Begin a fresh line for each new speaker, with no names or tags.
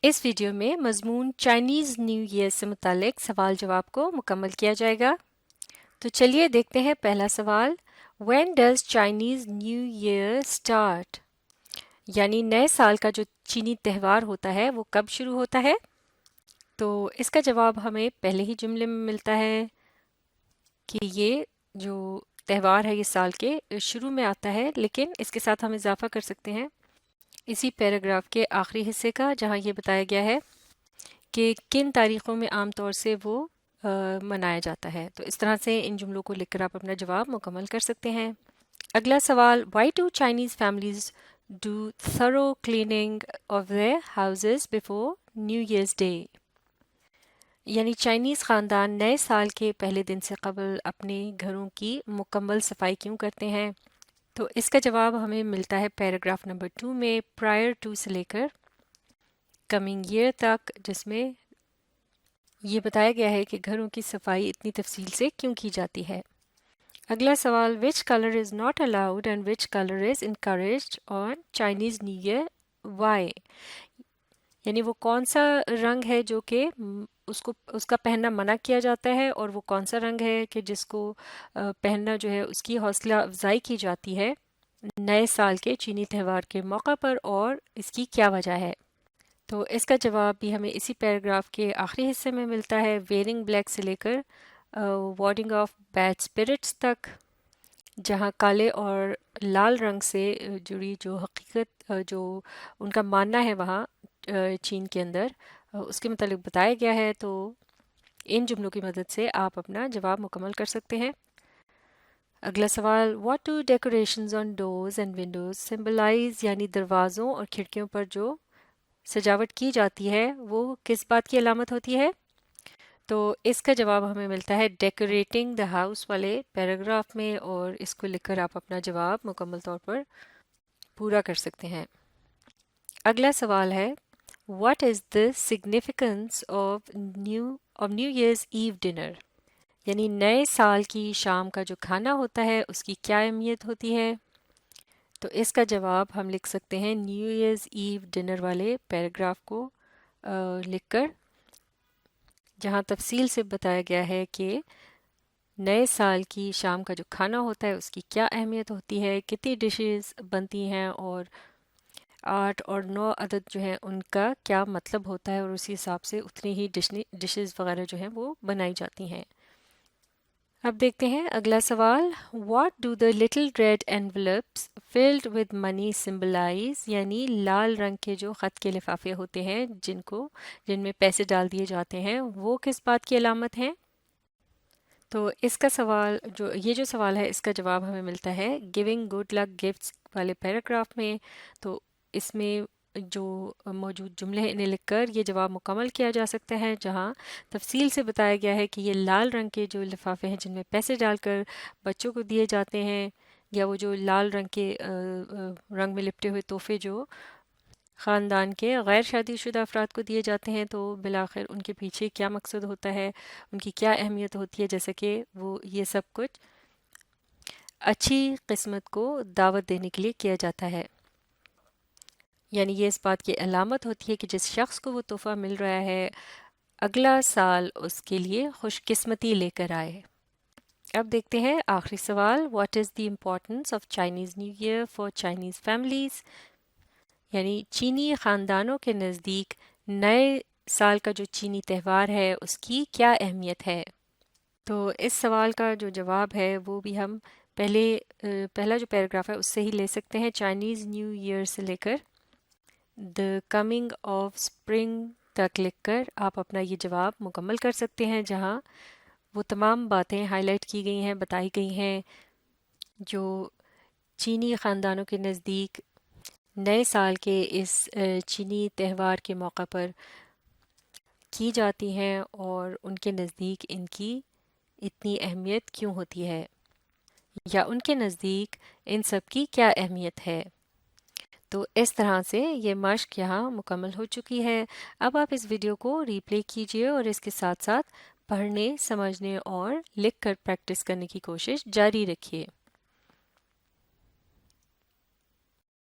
اس video میں مضمون Chinese new year سے متعلق سوال جواب کو مکمل کیا جائے گا۔ تو چلیے دیکھتے ہیں پہلا سوال، When does Chinese New Year start؟ یعنی نئے سال کا جو چینی تہوار ہوتا ہے وہ کب شروع ہوتا ہے؟ تو اس کا جواب ہمیں پہلے ہی جملے میں ملتا ہے کہ یہ جو تہوار ہے یہ سال کے شروع میں آتا ہے، لیکن اس کے ساتھ ہم اضافہ کر سکتے ہیں اسی پیراگراف کے آخری حصے کا، جہاں یہ بتایا گیا ہے کہ کن تاریخوں میں عام طور سے وہ منایا جاتا ہے۔ تو اس طرح سے ان جملوں کو لکھ کر آپ اپنا جواب مکمل کر سکتے ہیں۔ اگلا سوال، Why do Chinese families do thorough cleaning of their houses before New Year's Day؟ یعنی چائنیز خاندان نئے سال کے پہلے دن سے قبل اپنے گھروں کی مکمل صفائی کیوں کرتے ہیں؟ تو اس کا جواب ہمیں ملتا ہے پیراگراف نمبر 2 میں prior to سے لے کر کمنگ ایئر تک، جس میں یہ بتایا گیا ہے کہ گھروں کی صفائی اتنی تفصیل سے کیوں کی جاتی ہے۔ اگلا سوال، which color is not allowed and which color is encouraged on Chinese New Year? Why؟ یعنی وہ کون سا رنگ ہے جو کہ اس کا پہننا منع کیا جاتا ہے، اور وہ کون سا رنگ ہے کہ جس کو پہننا جو ہے اس کی حوصلہ افزائی کی جاتی ہے نئے سال کے چینی تہوار کے موقع پر، اور اس کی کیا وجہ ہے؟ تو اس کا جواب بھی ہمیں اسی پیراگراف کے آخری حصے میں ملتا ہے، ویئرنگ بلیک سے لے کر وارڈنگ آف بیڈ اسپرٹس تک، جہاں کالے اور لال رنگ سے جڑی جو حقیقت جو ان کا ماننا ہے وہاں چین کے اندر، اس کے متعلق بتایا گیا ہے۔ تو ان جملوں کی مدد سے آپ اپنا جواب مکمل کر سکتے ہیں۔ اگلا سوال، What do decorations on doors and windows symbolize؟ یعنی دروازوں اور کھڑکیوں پر جو سجاوٹ کی جاتی ہے وہ کس بات کی علامت ہوتی ہے؟ تو اس کا جواب ہمیں ملتا ہے ڈیکوریٹنگ دا ہاؤس والے پیراگراف میں، اور اس کو لکھ کر آپ اپنا جواب مکمل طور پر پورا کر سکتے ہیں۔ اگلا سوال ہے، what is the significance of new year's ایو ڈنر؟ یعنی نئے سال کی شام کا جو کھانا ہوتا ہے اس کی کیا اہمیت ہوتی ہے؟ تو اس کا جواب ہم لکھ سکتے ہیں نیو ایئرز ایو ڈنر والے پیراگراف کو لکھ کر، جہاں تفصیل سے بتایا گیا ہے کہ نئے سال کی شام کا جو کھانا ہوتا ہے اس کی کیا اہمیت ہوتی ہے، کتنی ڈشز بنتی ہیں، اور 8 اور 9 عدد جو ہیں ان کا کیا مطلب ہوتا ہے، اور اسی حساب سے اتنی ہی ڈشز وغیرہ جو ہیں وہ بنائی جاتی ہیں۔ اب دیکھتے ہیں اگلا سوال، what do the little red envelopes filled with money symbolize؟ یعنی لال رنگ کے جو خط کے لفافے ہوتے ہیں جن میں پیسے ڈال دیے جاتے ہیں، وہ کس بات کی علامت ہیں؟ تو اس کا سوال یہ جو سوال ہے اس کا جواب ہمیں ملتا ہے giving good luck gifts والے پیراگراف میں۔ تو اس میں جو موجود جملے ہیں انہیں لکھ کر یہ جواب مکمل کیا جا سکتا ہے، جہاں تفصیل سے بتایا گیا ہے کہ یہ لال رنگ کے جو لفافے ہیں جن میں پیسے ڈال کر بچوں کو دیے جاتے ہیں، یا وہ جو لال رنگ کے رنگ میں لپٹے ہوئے تحفے جو خاندان کے غیر شادی شدہ افراد کو دیے جاتے ہیں، تو بالآخر ان کے پیچھے کیا مقصد ہوتا ہے، ان کی کیا اہمیت ہوتی ہے، جیسے کہ وہ یہ سب کچھ اچھی قسمت کو دعوت دینے کے لیے کیا جاتا ہے۔ یعنی یہ اس بات کی علامت ہوتی ہے کہ جس شخص کو وہ تحفہ مل رہا ہے اگلا سال اس کے لیے خوش قسمتی لے کر آئے۔ اب دیکھتے ہیں آخری سوال، what is the importance of Chinese new year for Chinese families? یعنی چینی خاندانوں کے نزدیک نئے سال کا جو چینی تہوار ہے اس کی کیا اہمیت ہے؟ تو اس سوال کا جو جواب ہے وہ بھی ہم پہلا جو پیراگراف ہے اس سے ہی لے سکتے ہیں، چائنیز نیو ایئر سے لے کر دا کمنگ آف اسپرنگ تک لکھ کر آپ اپنا یہ جواب مکمل کر سکتے ہیں، جہاں وہ تمام باتیں ہائی لائٹ کی گئی ہیں، بتائی گئی ہیں جو چینی خاندانوں کے نزدیک نئے سال کے اس چینی تہوار کے موقع پر کی جاتی ہیں، اور ان کے نزدیک ان کی اتنی اہمیت کیوں ہوتی ہے، یا ان کے نزدیک ان سب کی کیا اہمیت ہے۔ تو اس طرح سے یہ مشق یہاں مکمل ہو چکی ہے۔ اب آپ اس ویڈیو کو ری پلے کیجئے اور اس کے ساتھ ساتھ پڑھنے، سمجھنے اور لکھ کر پریکٹس کرنے کی کوشش جاری رکھیے۔